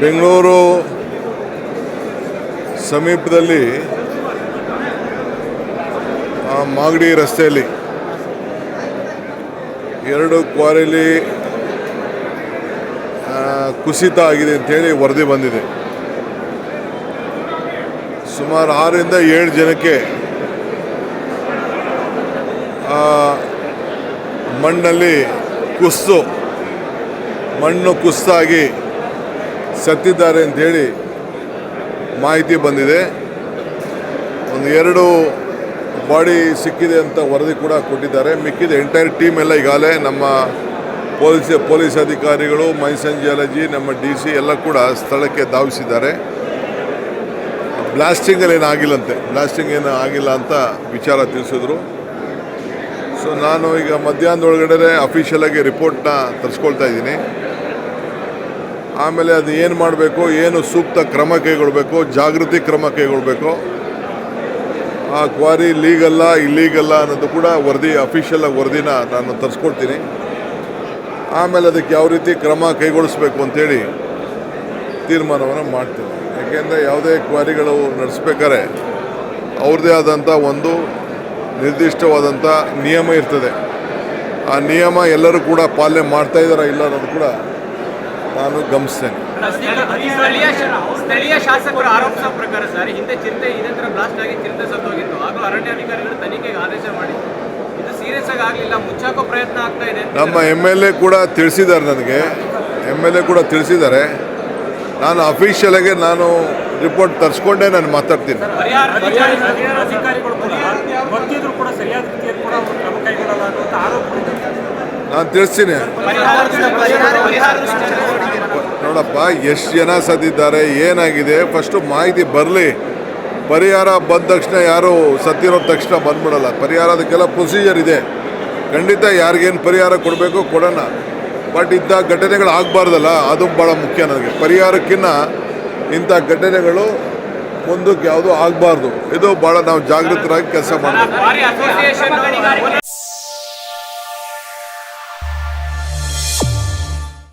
ಬೆಂಗಳೂರು ಸಮೀಪದಲ್ಲಿ ಮಾಗಡಿ ರಸ್ತೆಯಲ್ಲಿ ಎರಡು ಕ್ವಾರಿಲಿ ಕುಸಿತ ಆಗಿದೆ ಅಂತೇಳಿ ವರದಿ ಬಂದಿದೆ. ಸುಮಾರು 6 ರಿಂದ 7 ಜನಕ್ಕೆ ಮಣ್ಣಲ್ಲಿ ಮಣ್ಣು ಕುಸಿತಾಗಿ ಸತ್ತಿದ್ದಾರೆ ಅಂಥೇಳಿ ಮಾಹಿತಿ ಬಂದಿದೆ. 2 ಬಾಡಿ ಸಿಕ್ಕಿದೆ ಅಂತ ವರದಿ ಕೂಡ ಕೊಟ್ಟಿದ್ದಾರೆ. ಮಿಕ್ಕಿದ ಎಂಟೈರ್ ಟೀಮ್ ಎಲ್ಲ ಈಗಾಗಲೇ ನಮ್ಮ ಪೊಲೀಸ್ ಅಧಿಕಾರಿಗಳು, ಮೈಸನ್ ಜಿಯಾಲಜಿ, ನಮ್ಮ DC ಎಲ್ಲ ಕೂಡ ಸ್ಥಳಕ್ಕೆ ಧಾವಿಸಿದ್ದಾರೆ. ಬ್ಲಾಸ್ಟಿಂಗ್ ಏನು ಆಗಿಲ್ಲ ಅಂತ ವಿಚಾರ ತಿಳಿಸಿದ್ರು. ಸೊ ನಾನು ಈಗ ಮಧ್ಯಾಹ್ನದೊಳಗಡೆ ಅಫಿಷಿಯಲ್ ಆಗಿ ರಿಪೋರ್ಟ್ನ ತರಿಸ್ಕೊಳ್ತಾ ಇದ್ದೀನಿ. ಆಮೇಲೆ ಅದು ಏನು ಮಾಡಬೇಕು, ಏನು ಸೂಕ್ತ ಕ್ರಮ ಕೈಗೊಳ್ಳಬೇಕು, ಜಾಗೃತಿ ಕ್ರಮ ಕೈಗೊಳ್ಳಬೇಕು, ಆ ಕ್ವಾರಿ ಲೀಗಲ್ಲ ಇಲ್ಲೀಗಲ್ಲ ಅನ್ನೋದು ಕೂಡ ಅಫಿಷಿಯಲ್ ವರದಿನ ನಾನು ತರಿಸ್ಕೊಳ್ತೀನಿ. ಆಮೇಲೆ ಅದಕ್ಕೆ ಯಾವ ರೀತಿ ಕ್ರಮ ಕೈಗೊಳಿಸ್ಬೇಕು ಅಂತೇಳಿ ತೀರ್ಮಾನವನ್ನು ಮಾಡ್ತೀನಿ. ಯಾಕೆಂದರೆ ಯಾವುದೇ ಕ್ವಾರಿಗಳು ನಡೆಸ್ಬೇಕಾದ್ರೆ ಅವ್ರದ್ದೇ ಆದಂಥ ಒಂದು ನಿರ್ದಿಷ್ಟವಾದಂಥ ನಿಯಮ ಇರ್ತದೆ. ಆ ನಿಯಮ ಎಲ್ಲರೂ ಕೂಡ ಪಾಲನೆ ಮಾಡ್ತಾ ಇದ್ದಾರಾ ಇಲ್ಲ ಅನ್ನೋದು ಕೂಡ ನಾನು ಗಮನಿಸ್ತೇನೆ. ಸ್ಥಳೀಯ ಶಾಸಕರು ಆರೋಪಿಸುವ ಪ್ರಕಾರ ಸರ್, ಹಿಂದೆ ಚಿರತೆ ಇದೇ ಥರ ಬ್ಲಾಸ್ಟ್ ಆಗಿ ಚಿರತೆ ಸತ್ತೋಗಿತ್ತು. ಹಾಗೂ ಅರಣ್ಯಾಧಿಕಾರಿಗಳು ತನಿಖೆಗೆ ಆದೇಶ ಮಾಡಿ ಇದು ಸೀರಿಯಸ್ ಆಗಿ ಆಗಲಿಲ್ಲ, ಮುಚ್ಚಾಕೋ ಪ್ರಯತ್ನ ಆಗ್ತಾ ಇದೆ. ನಮ್ಮ MLA ಕೂಡ ತಿಳಿಸಿದ್ದಾರೆ, ತಿಳಿಸಿದ್ದಾರೆ. ನಾನು ಅಫಿಷಿಯಲ್ ಆಗಿ ರಿಪೋರ್ಟ್ ತರಿಸ್ಕೊಂಡೇ ನಾನು ಮಾತಾಡ್ತೀನಿ. ನಾನು ತಿಳಿಸ್ತೀನಿ. ನೋಡಪ್ಪ, ಎಷ್ಟು ಜನ ಸತ್ತಿದ್ದಾರೆ, ಏನಾಗಿದೆ, ಫಸ್ಟು ಮಾಹಿತಿ ಬರಲಿ. ಪರಿಹಾರ ಬಂದ ತಕ್ಷಣ ಯಾರು ಸತ್ತಿರೋ ತಕ್ಷಣ ಬಂದ್ಬಿಡಲ್ಲ. ಪರಿಹಾರ ಅದಕ್ಕೆಲ್ಲ ಪ್ರೊಸೀಜರ್ ಇದೆ. ಖಂಡಿತ ಯಾರಿಗೇನು ಪರಿಹಾರ ಕೊಡಬೇಕು ಕೊಡೋಣ. ಬಟ್ ಇಂಥ ಘಟನೆಗಳು ಆಗಬಾರ್ದಲ್ಲ, ಅದು ಭಾಳ ಮುಖ್ಯ ನನಗೆ. ಪರಿಹಾರಕ್ಕಿಂತ ಇಂಥ ಘಟನೆಗಳು ಮುಂದಕ್ಕೆ ಯಾವುದೂ ಆಗಬಾರ್ದು. ಇದು ಭಾಳ ನಾವು ಜಾಗೃತರಾಗಿ ಕೆಲಸ ಮಾಡಬೇಕು.